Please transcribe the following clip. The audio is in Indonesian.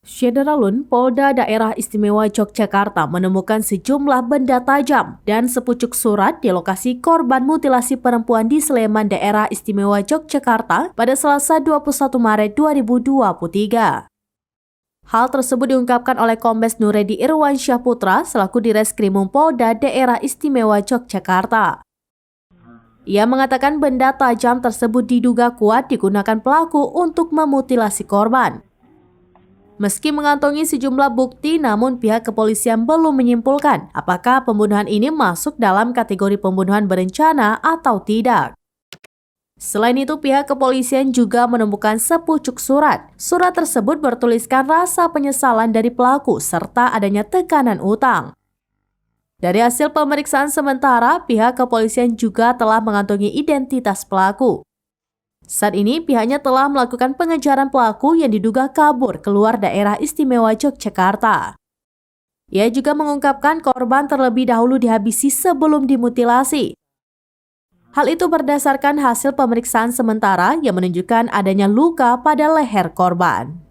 Syederalun, Polda Daerah Istimewa Yogyakarta menemukan sejumlah benda tajam dan sepucuk surat di lokasi korban mutilasi perempuan di Sleman Daerah Istimewa Yogyakarta pada Selasa 21 Maret 2023. Hal tersebut diungkapkan oleh Kombes Nuredi Irwansyah Putra selaku Direskrimum Polda Daerah Istimewa Yogyakarta. Ia mengatakan benda tajam tersebut diduga kuat digunakan pelaku untuk memutilasi korban. Meski mengantongi sejumlah bukti, namun pihak kepolisian belum menyimpulkan apakah pembunuhan ini masuk dalam kategori pembunuhan berencana atau tidak. Selain itu, pihak kepolisian juga menemukan sepucuk surat. Surat tersebut bertuliskan rasa penyesalan dari pelaku serta adanya tekanan utang. Dari hasil pemeriksaan sementara, pihak kepolisian juga telah mengantongi identitas pelaku. Saat ini pihaknya telah melakukan pengejaran pelaku yang diduga kabur keluar daerah istimewa Yogyakarta. Ia juga mengungkapkan korban terlebih dahulu dihabisi sebelum dimutilasi. Hal itu berdasarkan hasil pemeriksaan sementara yang menunjukkan adanya luka pada leher korban.